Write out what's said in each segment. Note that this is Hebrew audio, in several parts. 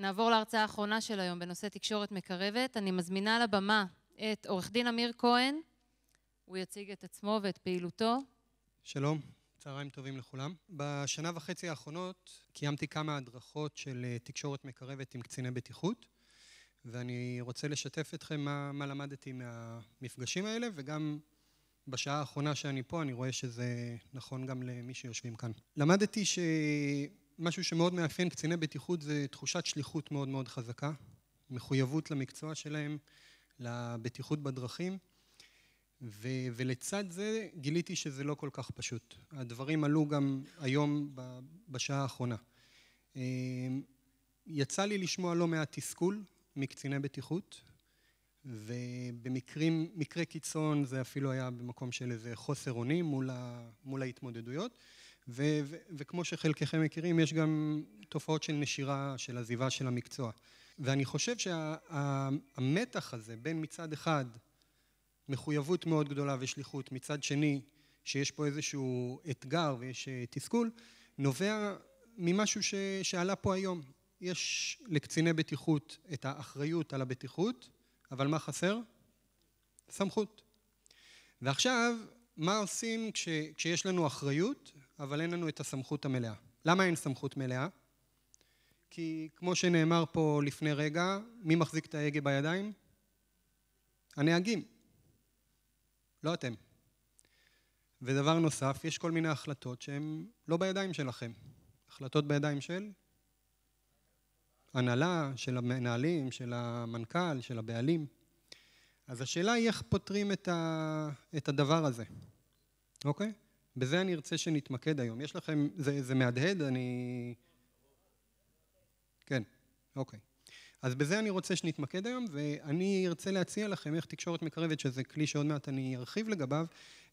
נעבור להרצאה האחרונה של היום בנושא תקשורת מקרבת. אני מזמינה לבמה את עורך דין אמיר כהן. הוא יציג את עצמו ואת פעילותו. שלום, צהריים טובים לכולם. בשנה וחצי האחרונות קיימתי כמה הדרכות של תקשורת מקרבת עם קציני בטיחות, ואני רוצה לשתף אתכם מה למדתי מהמפגשים האלה, וגם בשעה האחרונה שאני פה אני רואה שזה נכון גם למי שיושבים כאן. למדתי שמשהו שמאוד מאפיין קציני בטיחות זה תחושת שליחות מאוד מאוד חזקה, מחויבות למקצוע שלהם, לבטיחות בדרכים, ולצד זה גיליתי שזה לא כל כך פשוט. הדברים עלו גם היום בשעה האחרונה. יצא לי לשמוע לא מעט תסכול מקציני בטיחות, ובמקרי קיצון זה אפילו היה במקום של איזה חוסר אונים מול ההתמודדויות, וכמו שחלקכם מכירים, יש גם תופעות של נשירה, של עזיבה של המקצוע. ואני חושב שהמתח הזה בין מצד אחד מחויבות מאוד גדולה ושליחות, מצד שני שיש פה איזשהו אתגר ויש תסכול, נובע ממשהו שעלה פה היום. יש לקציני בטיחות את האחריות על הבטיחות, אבל מה חסר? סמכות. ועכשיו, מה עושים כשיש לנו אחריות, אבל אין לנו את הסמכות המלאה? למה אין סמכות מלאה? כי כמו שנאמר פה לפני רגע, מי מחזיק את ההגה בידיים? הנהגים. לא אתם. ודבר נוסף, יש כל מיני החלטות שהן לא בידיים שלכם. החלטות בידיים של הנהלה, של המנהלים, של המנכ"ל, של הבעלים. אז השאלה היא איך פותרים את הדבר הזה. אוקיי? בזה אני ארצה שנתמקד היום. יש לכם, זה מהדהד, כן, אוקיי. אז בזה אני רוצה שנתמקד היום, ואני ארצה להציע לכם איך תקשורת מקרבת, שזה כלי שעוד מעט אני ארחיב לגביו,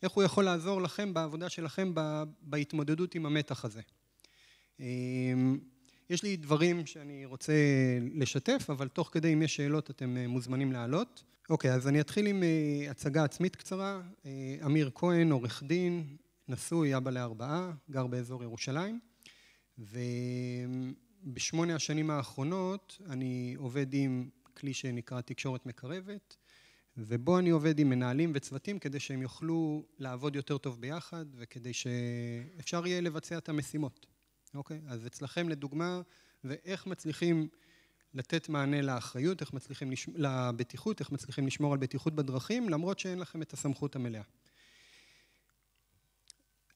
איך הוא יכול לעזור לכם בעבודה שלכם בהתמודדות עם המתח הזה. יש לי דברים שאני רוצה לשתף, אבל תוך כדי אם יש שאלות אתם מוזמנים לעלות. אוקיי, אז אני אתחיל עם הצגה עצמית קצרה. אמיר כהן, עורך דין, נשוי, אבא לארבעה, גר באזור ירושלים, בשמונה השנים האחרונות אני עובד עם כלי שנקרא תקשורת מקרבת, ובו אני עובד עם מנהלים וצוותים כדי שהם יוכלו לעבוד יותר טוב ביחד, וכדי שאפשר יהיה לבצע את המשימות. אוקיי? אז אצלכם לדוגמה, ואיך מצליחים לתת מענה לאחריות, איך מצליחים לבטיחות, איך מצליחים לשמור על בטיחות בדרכים, למרות שאין לכם את הסמכות המלאה.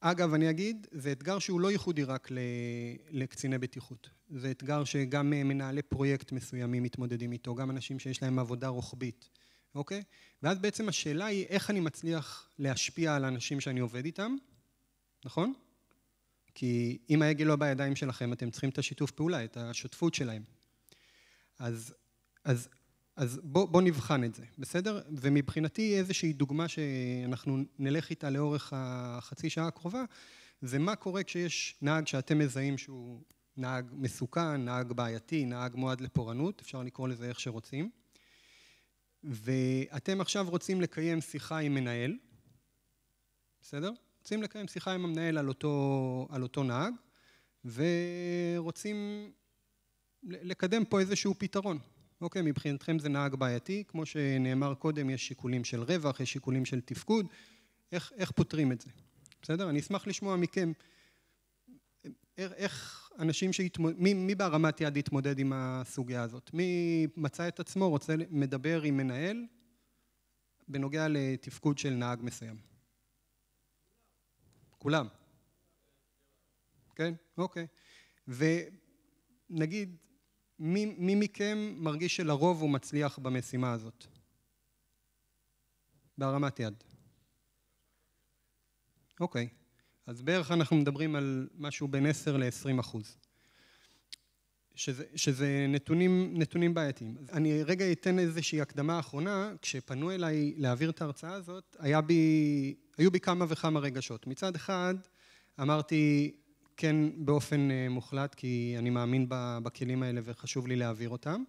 אגב, אני אגיד, זה אתגר שהוא לא ייחודי רק לקציני בטיחות. זה אתגר שגם מנהלי פרויקט מסוימים מתמודדים איתו, גם אנשים שיש להם עבודה רוחבית, אוקיי? ואז בעצם השאלה היא איך אני מצליח להשפיע על האנשים שאני עובד איתם, נכון? כי אם ההגה לא בידיים שלכם, אתם צריכים את השיתוף פעולה, את השותפות שלהם. אז בוא נבחן את זה, בסדר? ומבחינתי איזושהי דוגמה שאנחנו נלך איתה לאורך החצי שעה הקרובה, זה מה קורה כשיש נהג שאתם מזהים שהוא נהג מסוכן, נהג בעייתי, נהג מועד לפורענות, אפשר לקרוא לזה איך שרוצים, ואתם עכשיו רוצים לקיים שיחה עם מנהל, בסדר? רוצים לקיים שיחה עם המנהל על אותו נהג, ורוצים לקדם פה איזשהו פתרון. אוקיי, מבחינתכם זה נהג בעייתי, כמו שנאמר קודם, יש שיקולים של רווח, יש שיקולים של תפקוד, איך פותרים את זה? בסדר? אני אשמח לשמוע מכם, איך אנשים מי בהרמת יד יתמודד עם הסוגיה הזאת? מי מצא את עצמו, רוצה מדבר עם מנהל, בנוגע לתפקוד של נהג מסוים? כולם. כן? אוקיי. ונגיד, מי מכם מרגיש שלרוב הוא מצליח במשימה הזאת? בהרמת יד. אוקיי. אז בערך אנחנו מדברים על משהו בין 10 ל-20%. שזה נתונים בעייתיים. אני רגע אתן איזושהי הקדמה האחרונה, כשפנו אליי להעביר את ההרצאה הזאת, היו בי כמה וכמה רגשות. מצד אחד, אמרתי כן באופן מוחלט, כי אני מאמין בכלים האלה וחשוב לי להעביר אותם.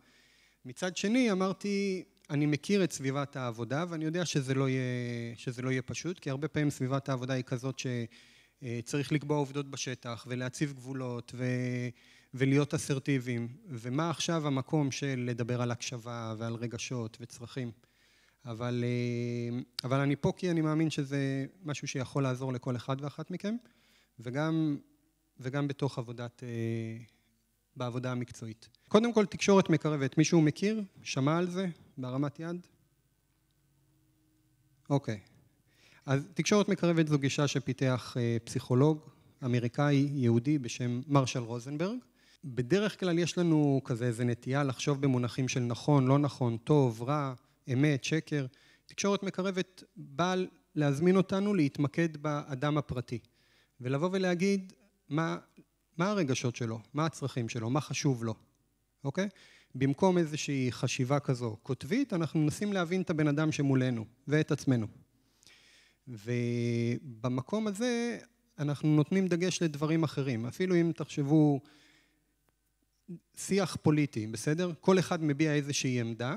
מצד שני, אמרתי, אני מכיר את סביבת העבודה, ואני יודע שזה לא יהיה פשוט, כי הרבה פעמים סביבת העבודה היא כזאת שצריך לקבוע עובדות בשטח, ולהציב גבולות, ולהיות אסרטיביים, ומה עכשיו המקום של לדבר על הקשבה ועל רגשות וצרכים. אבל אני פה כי אני מאמין שזה משהו שיכול לעזור לכל אחד ואחת מכם, וגם בתוך בעבודה המקצועית. קודם כל, תקשורת מקרבת. מישהו מכיר? שמע על זה? בהרמת יד? אוקיי. אז תקשורת מקרבת זו גישה שפיתח פסיכולוג אמריקאי יהודי בשם מרשל רוזנברג. בדרך כלל יש לנו כזה איזה נטייה לחשוב במונחים של נכון, לא נכון, טוב, רע, אמת, שקר. תקשורת מקרבת באה להזמין אותנו להתמקד באדם הפרטי, ולבוא ולהגיד מה הרגשות שלו, מה הצרכים שלו, מה חשוב לו, אוקיי? במקום איזושהי חשיבה כזו כותבית, אנחנו מנסים להבין את הבן אדם שמולנו ואת עצמנו. ובמקום הזה אנחנו נותנים דגש לדברים אחרים. אפילו אם תחשבו שיח פוליטי, בסדר? כל אחד מביע איזושהי עמדה,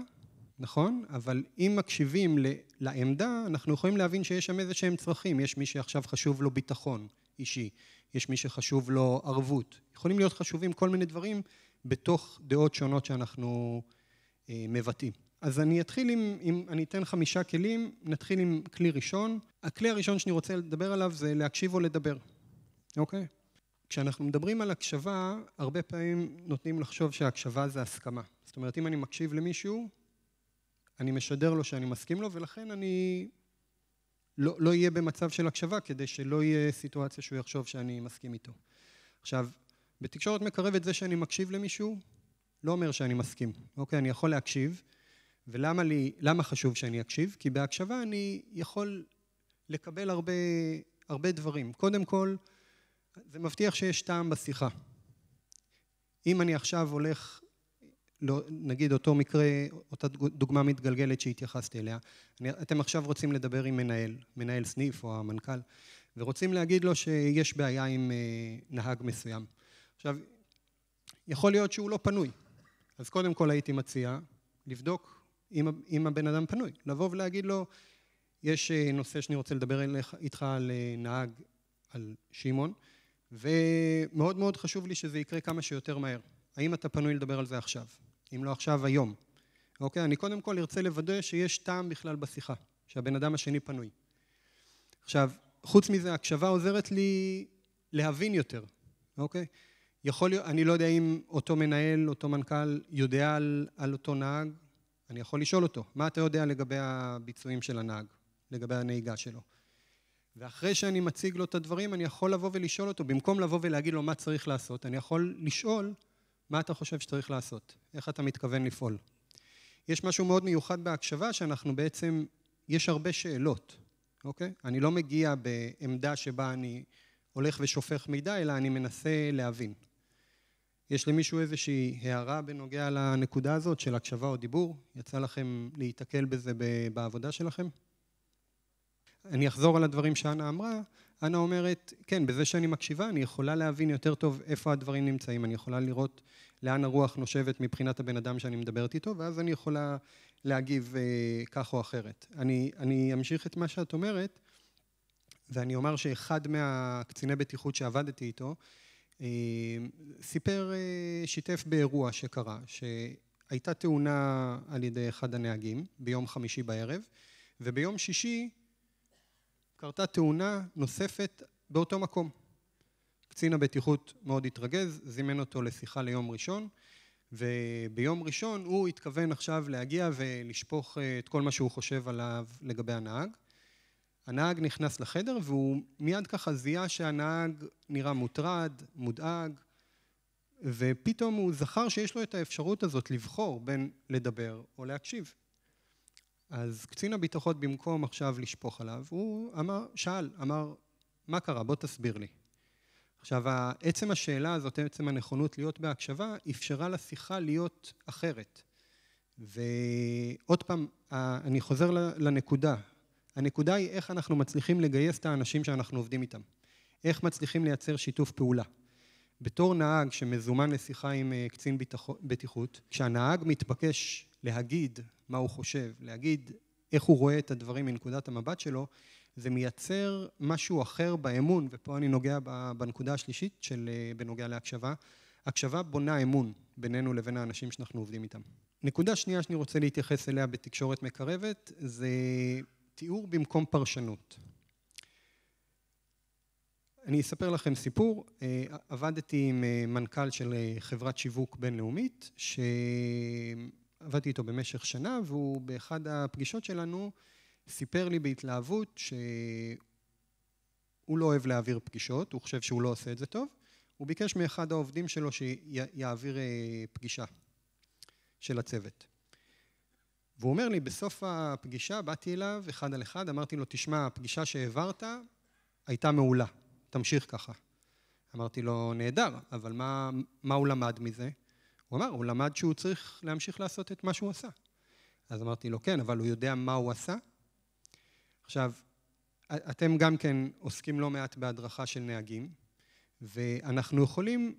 נכון? אבל אם מקשיבים לעמדה, אנחנו יכולים להבין שיש שם איזשהם צרכים. יש מי שעכשיו חשוב לו ביטחון אישי, יש מי שחשוב לו ערבות. יכולים להיות חשובים כל מיני דברים בתוך דעות שונות שאנחנו מבטאים. אז אני אתחיל אני אתן 5 כלים, נתחיל עם כלי ראשון. הכלי הראשון שאני רוצה לדבר עליו זה להקשיב או לדבר, אוקיי? כשאנחנו מדברים על הקשבה, הרבה פעמים נותנים לחשוב שההקשבה זה הסכמה. זאת אומרת, אם אני מקשיב למישהו, אני משדר לו שאני מסכים לו, ולכן אני לא יהיה במצב של הקשבה, כדי שלא יהיה סיטואציה שהוא יחשוב שאני מסכים איתו. עכשיו, בתקשורת מקרבת זה שאני מקשיב למישהו, לא אומר שאני מסכים. אוקיי, אני יכול להקשיב, ולמה חשוב שאני אקשיב? כי בהקשבה אני יכול לקבל הרבה דברים. קודם כל, זה מבטיח שיש טעם בשיחה. אם אני עכשיו הולך, נגיד אותו מקרה, אותה דוגמה מתגלגלת שהתייחסתי אליה, אתם עכשיו רוצים לדבר עם מנהל סניף או המנכ"ל, ורוצים להגיד לו שיש בעיה עם נהג מסוים. עכשיו, יכול להיות שהוא לא פנוי. אז קודם כל הייתי מציע לבדוק אם הבן אדם פנוי. לבוא ולהגיד לו, יש נושא שאני רוצה לדבר איתך על נהג, על שמעון, ומאוד מאוד חשוב לי שזה יקרה כמה שיותר מהר. האם אתה פנוי לדבר על זה עכשיו? אם לא עכשיו, היום. אוקיי? אני קודם כל ארצה לוודא שיש טעם בכלל בשיחה, שהבן אדם השני פנוי. עכשיו, חוץ מזה, הקשבה עוזרת לי להבין יותר. אוקיי? אני לא יודע אם אותו מנהל, אותו מנכ"ל, יודע על אותו נהג, אני יכול לשאול אותו, מה אתה יודע לגבי הביצועים של הנהג, לגבי הנהיגה שלו? ואחרי שאני מציג לו את הדברים, אני יכול לבוא ולשאול אותו, במקום לבוא ולהגיד לו מה צריך לעשות, אני יכול לשאול מה אתה חושב שצריך לעשות, איך אתה מתכוון לפעול. יש משהו מאוד מיוחד בהקשבה, שאנחנו בעצם, יש הרבה שאלות, אוקיי? אני לא מגיע בעמדה שבה אני הולך ושופך מידע, אלא אני מנסה להבין. יש למישהו איזושהי הערה בנוגע לנקודה הזאת של הקשבה או דיבור? יצא לכם להתקל בזה בעבודה שלכם? אני אחזור על הדברים שאנה אמרה. אנה אומרת, כן, בזה שאני מקשיבה, אני יכולה להבין יותר טוב איפה הדברים נמצאים. אני יכולה לראות לאן הרוח נושבת מבחינת הבן אדם שאני מדברת איתו, ואז אני יכולה להגיב כך או אחרת. אני אמשיך את מה שאת אומרת, ואני אומר שאחד מהקציני בטיחות שעבדתי איתו, שיתף באירוע שקרה, שהייתה תאונה על ידי אחד הנהגים ביום חמישי בערב, וביום שישי קרתה תאונה נוספת באותו מקום. קצין הבטיחות מאוד התרגז, זימן אותו לשיחה ליום ראשון, וביום ראשון הוא התכוון עכשיו להגיע ולשפוך את כל מה שהוא חושב עליו לגבי הנהג. הנהג נכנס לחדר והוא מיד ככה זיהה שהנהג נראה מוטרד, מודאג, ופתאום הוא זכר שיש לו את האפשרות הזאת לבחור בין לדבר או להקשיב. אז קצין הביטחון במקום עכשיו לשפוך עליו, הוא אמר, מה קרה? בוא תסביר לי. עכשיו, עצם השאלה הזאת, עצם הנכונות להיות בהקשבה, אפשרה לשיחה להיות אחרת. ועוד פעם, אני חוזר לנקודה. הנקודה היא איך אנחנו מצליחים לגייס את האנשים שאנחנו עובדים איתם. איך מצליחים לייצר שיתוף פעולה. בתור נהג שמזומן לשיחה עם קצין בטיחות, כשהנהג מתבקש להגיד מה הוא חושב, להגיד איך הוא רואה את הדברים מנקודת המבט שלו, זה מייצר משהו אחר באמון, ופה אני נוגע בנקודה השלישית בנוגע להקשבה. הקשבה בונה אמון בינינו לבין האנשים שאנחנו עובדים איתם. נקודה שנייה שאני רוצה להתייחס אליה בתקשורת מקרבת, זה תיאור במקום פרשנות. אני אספר לכם סיפור. עבדתי עם מנכ"ל של חברת שיווק בינלאומית, שעבדתי איתו במשך שנה, והוא באחד הפגישות שלנו סיפר לי בהתלהבות שהוא לא אוהב להעביר פגישות, הוא חושב שהוא לא עושה את זה טוב, הוא ביקש מאחד העובדים שלו שיעביר פגישה של הצוות. והוא אומר לי, בסוף הפגישה באתי אליו אחד על אחד, אמרתי לו, תשמע, הפגישה שהעברת הייתה מעולה, תמשיך ככה. אמרתי לו, נהדר, אבל מה הוא למד מזה? הוא אמר, הוא למד שהוא צריך להמשיך לעשות את מה שהוא עשה. אז אמרתי לו, כן, אבל הוא יודע מה הוא עשה? עכשיו, אתם גם כן עוסקים לא מעט בהדרכה של נהגים, ואנחנו יכולים,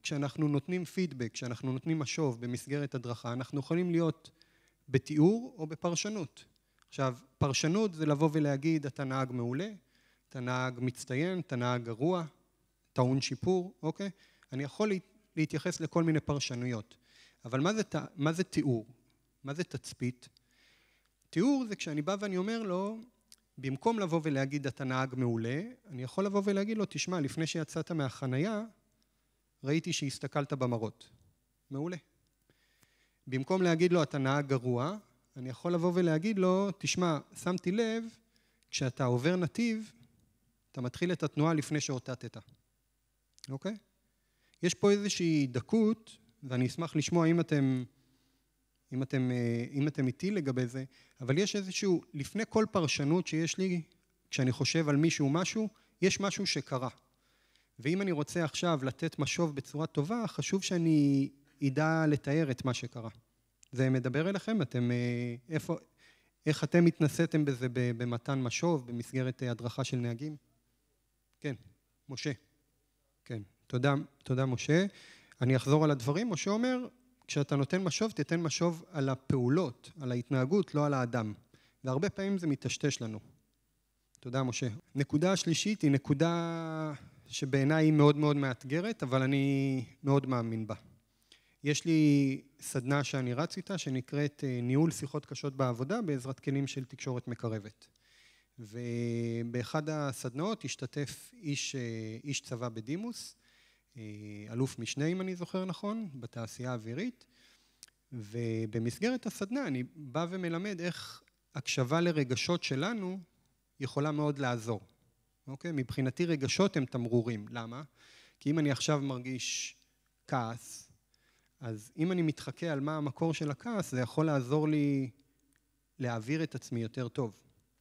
כשאנחנו נותנים פידבק, כשאנחנו נותנים משוב במסגרת הדרכה, אנחנו יכולים להיות בתיאור או בפרשנות. עכשיו, פרשנות זה לבוא ולהגיד, אתה נהג מעולה, אתה נהג מצטיין, אתה נהג גרוע, טעון שיפור, אוקיי? אני יכול להתייחס לכל מיני פרשנויות. אבל מה זה תיאור? מה זה תצפית? תיאור זה כשאני בא ואני אומר לו, במקום לבוא ולהגיד אתה נהג מעולה, אני יכול לבוא ולהגיד לו, תשמע, לפני שיצאת מהחנייה, ראיתי שהסתכלת במראות. מעולה. במקום להגיד לו אתה נהג גרוע, אני יכול לבוא ולהגיד לו, תשמע, שמתי לב, כשאתה עובר נתיב, אתה מתחיל את התנועה לפני שאותתת. אוקיי? יש פה איזושהי דקות, ואני אשמח לשמוע אם אתם איתי לגבי זה, אבל יש איזשהו, לפני כל פרשנות שיש לי, כשאני חושב על מישהו משהו, יש משהו שקרה. ואם אני רוצה עכשיו לתת משוב בצורה טובה, חשוב שאני ידע לתאר את מה שקרה. זה מדבר אליכם? איך אתם התנסיתם בזה במתן משוב, במסגרת הדרכה של נהגים? כן, משה. כן, תודה משה. אני אחזור על הדברים. משה אומר, כשאתה נותן משוב, תתן משוב על הפעולות, על ההתנהגות, לא על האדם. והרבה פעמים זה מתשתש לנו. תודה, משה. נקודה השלישית היא נקודה שבעיניי היא מאוד מאוד מאתגרת, אבל אני מאוד מאמין בה. יש לי סדנה שאני רץ איתה, שנקראת ניהול שיחות קשות בעבודה, בעזרת כלים של תקשורת מקרבת. ובאחד הסדנאות השתתף איש צבא בדימוס, אלוף משנה, אם אני זוכר נכון, בתעשייה האווירית, ובמסגרת הסדנה אני בא ומלמד איך הקשבה לרגשות שלנו יכולה מאוד לעזור. אוקיי? מבחינתי רגשות הם תמרורים. למה? כי אם אני עכשיו מרגיש כעס, אז אם אני מתחכה על מה המקור של הכעס, זה יכול לעזור לי להעביר את עצמי יותר טוב.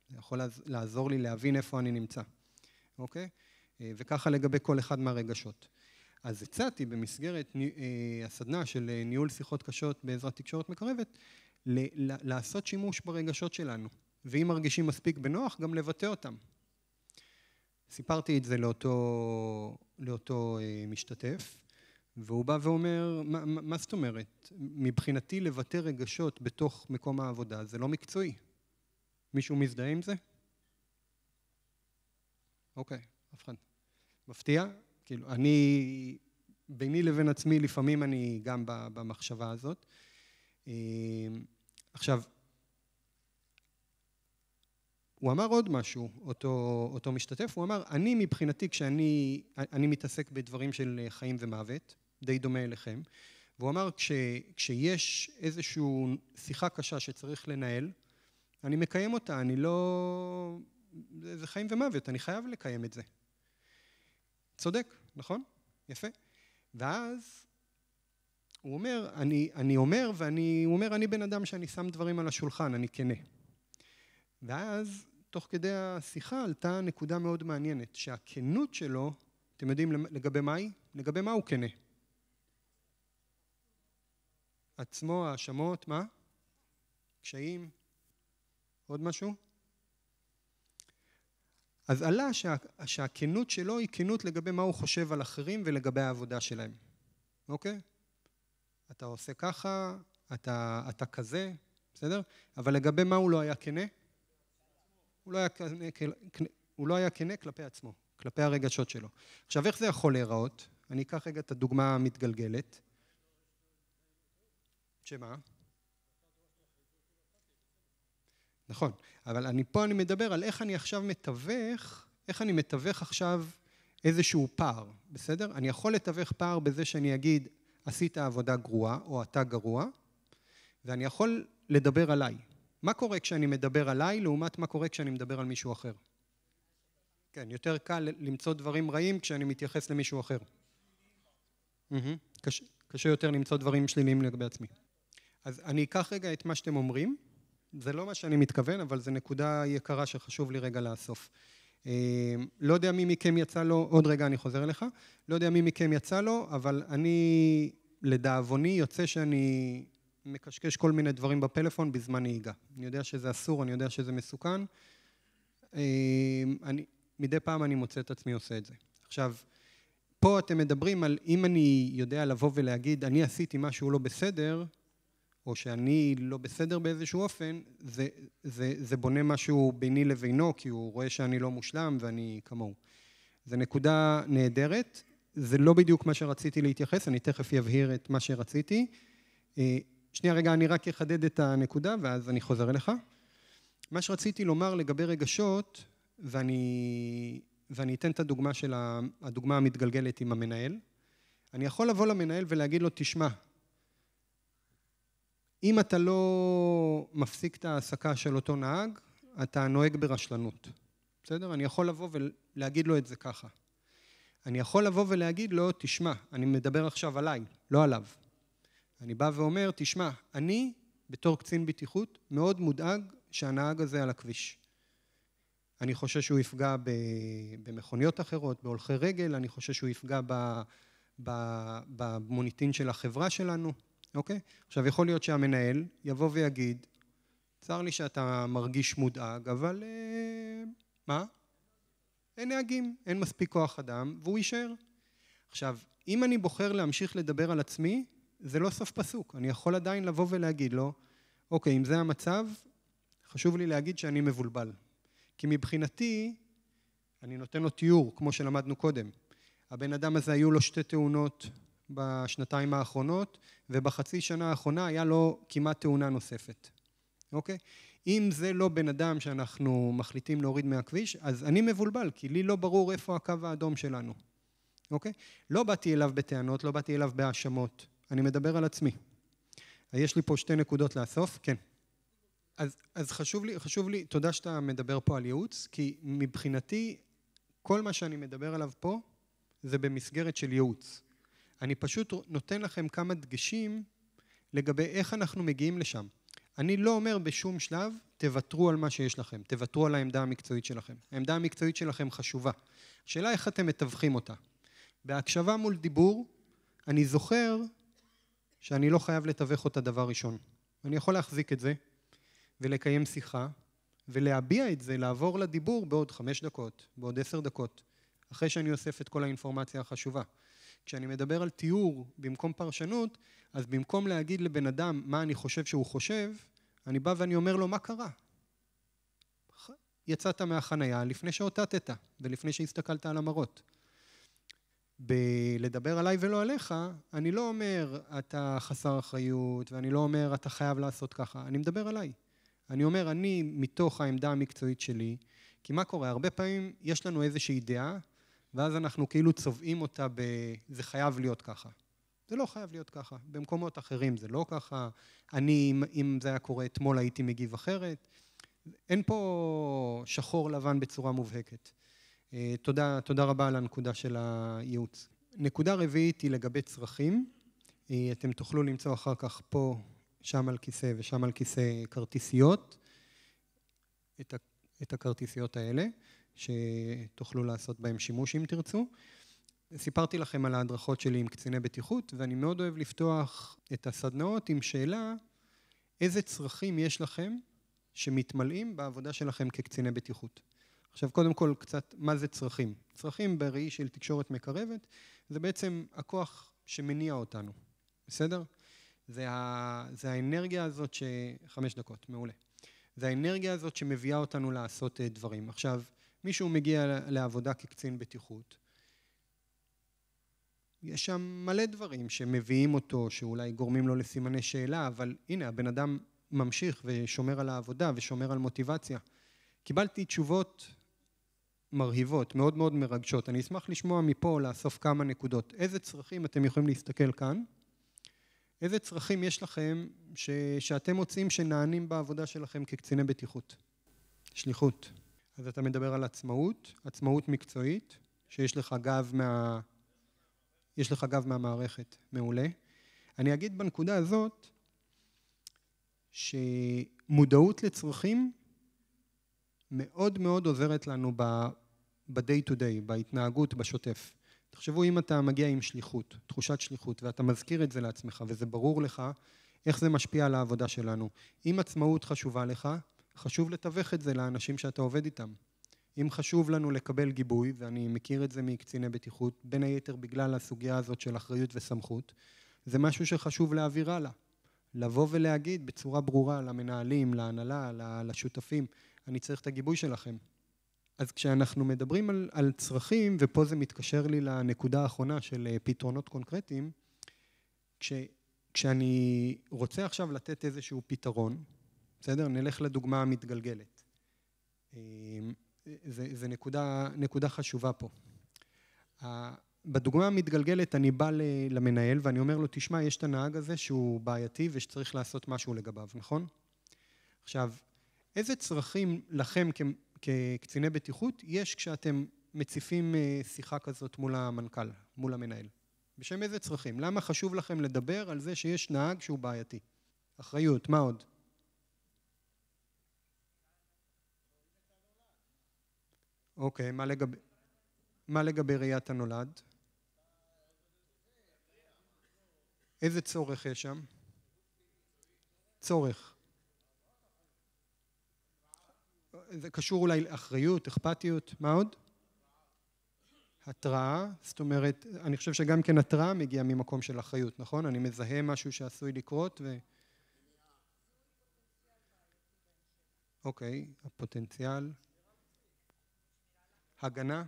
זה יכול לעזור לי להבין איפה אני נמצא. אוקיי? וככה לגבי כל אחד מהרגשות. אז הצעתי במסגרת הסדנה של ניהול שיחות קשות בעזרת תקשורת מקרבת, לעשות שימוש ברגשות שלנו. ואם מרגישים מספיק בנוח, גם לבטא אותם. סיפרתי את זה לאותו משתתף, והוא בא ואומר, מה זאת אומרת? מבחינתי לבטא רגשות בתוך מקום העבודה, זה לא מקצועי. מישהו מזדהה עם זה? אוקיי, אף אחד. מפתיע? כאילו, ביני לבין עצמי, לפעמים אני גם במחשבה הזאת. עכשיו, הוא אמר עוד משהו, אותו משתתף, הוא אמר, אני מבחינתי, כשאני מתעסק בדברים של חיים ומוות, די דומה אליכם, והוא אמר, כשיש איזושהי שיחה קשה שצריך לנהל, אני מקיים אותה, זה חיים ומוות, אני חייב לקיים את זה. צודק, נכון? יפה. ואז הוא אומר, אני בן אדם שאני שם דברים על השולחן, אני כנה. ואז, תוך כדי השיחה, עלתה נקודה מאוד מעניינת, שהכנות שלו, אתם יודעים לגבי מה היא? לגבי מה הוא כנה? עצמו, האשמות, מה? קשיים? עוד משהו? אז עלה שהכנות שלו היא כנות לגבי מה הוא חושב על אחרים ולגבי העבודה שלהם. אוקיי? אתה עושה ככה, אתה כזה, בסדר? אבל לגבי מה הוא לא היה כנה? הוא לא היה כנה כלפי עצמו, כלפי הרגשות שלו. עכשיו, איך זה יכול להיראות? אני אקח רגע את הדוגמה המתגלגלת. שמה? נכון, אבל פה אני מדבר על איך אני עכשיו מתווך, איך אני מתווך עכשיו איזשהו פער, בסדר? אני יכול לתווך פער בזה שאני אגיד, עשית עבודה גרועה, או אתה גרוע, ואני יכול לדבר עליי. מה קורה כשאני מדבר עליי, לעומת מה קורה כשאני מדבר על מישהו אחר? כן, יותר קל למצוא דברים רעים כשאני מתייחס למישהו אחר. קשה יותר למצוא דברים שליליים לגבי עצמי. אז אני אקח רגע את מה שאתם אומרים, זה לא מה שאני מתכוון, אבל זו נקודה יקרה שחשוב לי רגע לאסוף. לא יודע מי מכם יצא לו, עוד רגע אני חוזר אליך, לא יודע מי מכם יצא לו, אבל אני לדאבוני יוצא שאני מקשקש כל מיני דברים בפלאפון בזמן נהיגה. אני יודע שזה אסור, אני יודע שזה מסוכן. מדי פעם אני מוצא את עצמי עושה את זה. עכשיו, פה אתם מדברים על אם אני יודע לבוא ולהגיד, אני עשיתי משהו לא בסדר, או שאני לא בסדר באיזשהו אופן, זה בונה משהו ביני לבינו, כי הוא רואה שאני לא מושלם ואני כמוהו. זו נקודה נהדרת, זה לא בדיוק מה שרציתי להתייחס, אני תכף יבהיר את מה שרציתי. שנייה רגע, אני רק אחדד את הנקודה ואז אני חוזר אליך. מה שרציתי לומר לגבי רגשות, ואני אתן את הדוגמה המתגלגלת עם המנהל, אני יכול לבוא למנהל ולהגיד לו, תשמע, אם אתה לא מפסיק את העסקה של אותו נהג, אתה נוהג ברשלנות. בסדר? אני יכול לבוא ולהגיד לו את זה ככה. אני יכול לבוא ולהגיד לו, תשמע, אני מדבר עכשיו עליי, לא עליו. אני בא ואומר, תשמע, אני בתור קצין בטיחות מאוד מודאג שהנהג הזה על הכביש. אני חושש שהוא יפגע במכוניות אחרות, בהולכי רגל, אני חושש שהוא יפגע במוניטין של החברה שלנו. אוקיי? עכשיו יכול להיות שהמנהל יבוא ויגיד, צר לי שאתה מרגיש מודאג, אבל מה? אין נהגים, אין מספיק כוח אדם, והוא יישאר. עכשיו, אם אני בוחר להמשיך לדבר על עצמי, זה לא סוף פסוק. אני יכול עדיין לבוא ולהגיד לו, אוקיי, אם זה המצב, חשוב לי להגיד שאני מבולבל. כי מבחינתי, אני נותן לו תיאור, כמו שלמדנו קודם. הבן אדם הזה היו לו 2 תאונות בשנתיים האחרונות, ובחצי שנה האחרונה היה לו כמעט תאונה נוספת. אוקיי? אם זה לא בן אדם שאנחנו מחליטים להוריד מהכביש, אז אני מבולבל, כי לי לא ברור איפה הקו האדום שלנו. אוקיי? לא באתי אליו בטענות, לא באתי אליו בהאשמות. אני מדבר על עצמי. יש לי פה 2 נקודות לאסוף, כן. אז חשוב לי, תודה שאתה מדבר פה על ייעוץ, כי מבחינתי, כל מה שאני מדבר עליו פה, זה במסגרת של ייעוץ. אני פשוט נותן לכם כמה דגשים לגבי איך אנחנו מגיעים לשם. אני לא אומר בשום שלב, תוותרו על מה שיש לכם, תוותרו על העמדה המקצועית שלכם. העמדה המקצועית שלכם חשובה. השאלה איך אתם מתווכים אותה. בהקשבה מול דיבור, אני זוכר שאני לא חייב לתווך אותה דבר ראשון. אני יכול להחזיק את זה ולקיים שיחה, ולהביע את זה, לעבור לדיבור בעוד 5 דקות, בעוד 10 דקות, אחרי שאני אוסף את כל האינפורמציה החשובה. כשאני מדבר על תיאור במקום פרשנות, אז במקום להגיד לבן אדם מה אני חושב שהוא חושב, אני בא ואני אומר לו מה קרה. יצאת מהחנייה לפני שאותתת ולפני שהסתכלת על המראות. בלדבר עליי ולא עליך, אני לא אומר אתה חסר אחריות ואני לא אומר אתה חייב לעשות ככה, אני מדבר עליי. אני אומר אני מתוך העמדה המקצועית שלי, כי מה קורה? הרבה פעמים יש לנו איזושהי דעה, ואז אנחנו כאילו צובעים אותה זה חייב להיות ככה. זה לא חייב להיות ככה. במקומות אחרים זה לא ככה. אני, אם זה היה קורה אתמול, הייתי מגיב אחרת. אין פה שחור לבן בצורה מובהקת. תודה רבה על הנקודה של הייעוץ. נקודה רביעית היא לגבי צרכים. אתם תוכלו למצוא אחר כך פה, שם על כיסא ושם על כיסא כרטיסיות. את הכרטיסיות האלה. שתוכלו לעשות בהם שימוש אם תרצו. סיפרתי לכם על ההדרכות שלי עם קציני בטיחות, ואני מאוד אוהב לפתוח את הסדנאות עם שאלה, איזה צרכים יש לכם שמתמלאים בעבודה שלכם כקציני בטיחות. עכשיו קודם כל קצת, מה זה צרכים? צרכים בראי של תקשורת מקרבת, זה בעצם הכוח שמניע אותנו, בסדר? זה האנרגיה הזאת 5 דקות, מעולה. זה האנרגיה הזאת שמביאה אותנו לעשות דברים. עכשיו, מישהו מגיע לעבודה כקצין בטיחות, יש שם מלא דברים שמביאים אותו, שאולי גורמים לו לסימני שאלה, אבל הנה, הבן אדם ממשיך ושומר על העבודה ושומר על מוטיבציה. קיבלתי תשובות מרהיבות, מאוד מאוד מרגשות. אני אשמח לשמוע מפה, לאסוף כמה נקודות. איזה צרכים אתם יכולים להסתכל כאן? איזה צרכים יש לכם שאתם מוצאים שנענים בעבודה שלכם כקציני בטיחות? שליחות. אז אתה מדבר על עצמאות, עצמאות מקצועית, שיש לך גב מהמערכת, מעולה. אני אגיד בנקודה הזאת, שמודעות לצרכים מאוד מאוד עוזרת לנו ב-day to day, בהתנהגות, בשוטף. תחשבו אם אתה מגיע עם שליחות, תחושת שליחות, ואתה מזכיר את זה לעצמך, וזה ברור לך איך זה משפיע על העבודה שלנו. אם עצמאות חשובה לך, חשוב לתווך את זה לאנשים שאתה עובד איתם. אם חשוב לנו לקבל גיבוי, ואני מכיר את זה מקציני בטיחות, בין היתר בגלל הסוגיה הזאת של אחריות וסמכות, זה משהו שחשוב להעביר הלאה. לבוא ולהגיד בצורה ברורה למנהלים, להנהלה, לשותפים, אני צריך את הגיבוי שלכם. אז כשאנחנו מדברים על צרכים, ופה זה מתקשר לי לנקודה האחרונה של פתרונות קונקרטיים, כשאני רוצה עכשיו לתת איזשהו פתרון, בסדר? נלך לדוגמה המתגלגלת. זה נקודה חשובה פה. בדוגמה המתגלגלת אני בא למנהל ואני אומר לו, תשמע, יש את הנהג הזה שהוא בעייתי ושצריך לעשות משהו לגביו, נכון? עכשיו, איזה צרכים לכם כקציני בטיחות יש כשאתם מציפים שיחה כזאת מול המנכ"ל, מול המנהל? בשם איזה צרכים? למה חשוב לכם לדבר על זה שיש נהג שהוא בעייתי? אחריות, מה עוד? אוקיי, מה לגבי ראיית הנולד? איזה צורך יש שם? צורך. זה קשור אולי לאחריות, אכפתיות, מה עוד? התראה, זאת אומרת, אני חושב שגם כן התראה מגיעה ממקום של אחריות, נכון? אני מזהה משהו שעשוי לקרות אוקיי, הפוטנציאל. הגנה,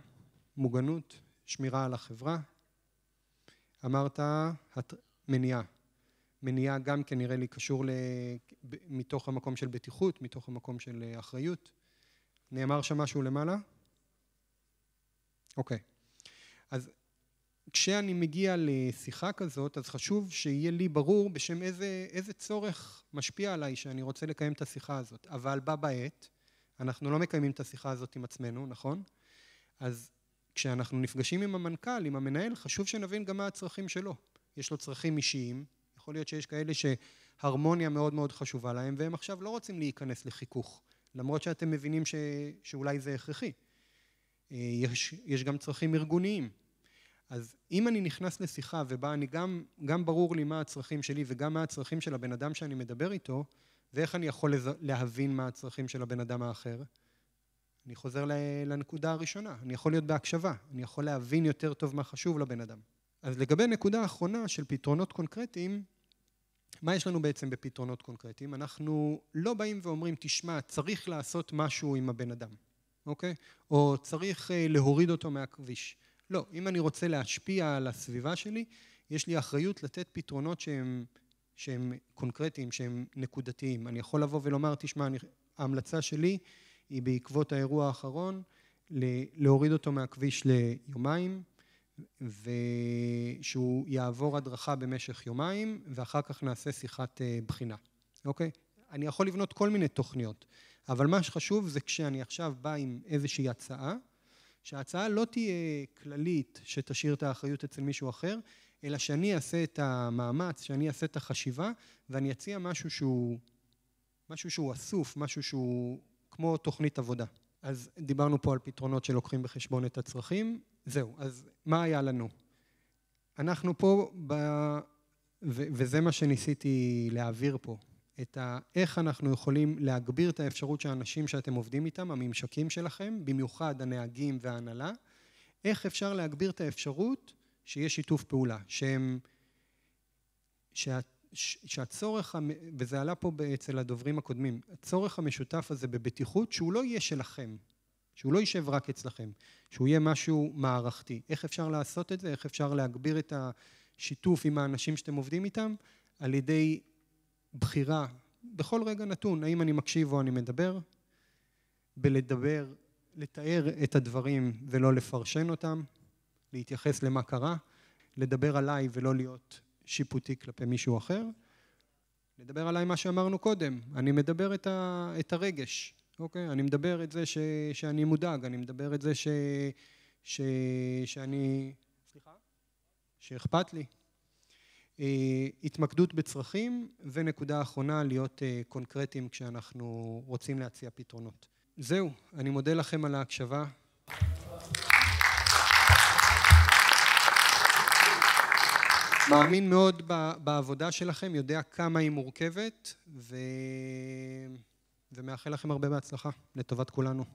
מוגנות, שמירה על החברה. אמרת מניעה. מניעה גם כן נראה לי קשור מתוך המקום של בטיחות, מתוך המקום של אחריות. נאמר שם משהו למעלה? אוקיי. אז כשאני מגיע לשיחה כזאת, אז חשוב שיהיה לי ברור בשם איזה צורך משפיע עליי שאני רוצה לקיים את השיחה הזאת. אבל בה בעת, אנחנו לא מקיימים את השיחה הזאת עם עצמנו, נכון? אז כשאנחנו נפגשים עם המנכ"ל, עם המנהל, חשוב שנבין גם מה הצרכים שלו. יש לו צרכים אישיים, יכול להיות שיש כאלה שהרמוניה מאוד מאוד חשובה להם, והם עכשיו לא רוצים להיכנס לחיכוך, למרות שאתם מבינים שאולי זה הכרחי. יש גם צרכים ארגוניים. אז אם אני נכנס לשיחה ובה אני גם ברור לי מה הצרכים שלי וגם מה הצרכים של הבן אדם שאני מדבר איתו, ואיך אני יכול להבין מה הצרכים של הבן אדם האחר, אני חוזר לנקודה הראשונה, אני יכול להיות בהקשבה, אני יכול להבין יותר טוב מה חשוב לבן אדם. אז לגבי נקודה האחרונה של פתרונות קונקרטיים, מה יש לנו בעצם בפתרונות קונקרטיים? אנחנו לא באים ואומרים, תשמע, צריך לעשות משהו עם הבן אדם, אוקיי? או צריך להוריד אותו מהכביש. לא, אם אני רוצה להשפיע על הסביבה שלי, יש לי אחריות לתת פתרונות שהם קונקרטיים, שהם נקודתיים. אני יכול לבוא ולומר, תשמע, ההמלצה שלי היא בעקבות האירוע האחרון, להוריד אותו מהכביש ליומיים, ושהוא יעבור הדרכה במשך יומיים, ואחר כך נעשה שיחת בחינה. אוקיי? אני יכול לבנות כל מיני תוכניות, אבל מה שחשוב זה כשאני עכשיו בא עם איזושהי הצעה, שההצעה לא תהיה כללית שתשאיר את האחריות אצל מישהו אחר, אלא שאני אעשה את המאמץ, שאני אעשה את החשיבה, ואני אציע משהו שהוא אסוף, משהו שהוא כמו תוכנית עבודה. אז דיברנו פה על פתרונות שלוקחים בחשבון את הצרכים. זהו, אז מה היה לנו? אנחנו פה, וזה מה שניסיתי להעביר פה, איך אנחנו יכולים להגביר את האפשרות שהאנשים שאתם עובדים איתם, הממשקים שלכם, במיוחד הנהגים וההנהלה, איך אפשר להגביר את האפשרות שיש שיתוף פעולה, שהצורך, וזה עלה פה אצל הדוברים הקודמים, הצורך המשותף הזה בבטיחות, שהוא לא יהיה שלכם, שהוא לא יישב רק אצלכם, שהוא יהיה משהו מערכתי. איך אפשר לעשות את זה? איך אפשר להגביר את השיתוף עם האנשים שאתם עובדים איתם? על ידי בחירה, בכל רגע נתון, האם אני מקשיב או אני מדבר, בלדבר, לתאר את הדברים ולא לפרשן אותם, להתייחס למה קרה, לדבר עליי ולא להיות שיפוטי כלפי מישהו אחר, לדבר עליי מה שאמרנו קודם, אני מדבר את הרגש, אוקיי? אני מדבר את זה שאני מודאג, אני מדבר את זה שאני, סליחה? שאכפת לי. התמקדות בצרכים, ונקודה האחרונה, להיות קונקרטיים כשאנחנו רוצים להציע פתרונות. זהו, אני מודה לכם על ההקשבה. מאמין מאוד בעבודה שלכם, יודע כמה היא מורכבת, ומאחל לכם הרבה בהצלחה, לטובת כולנו.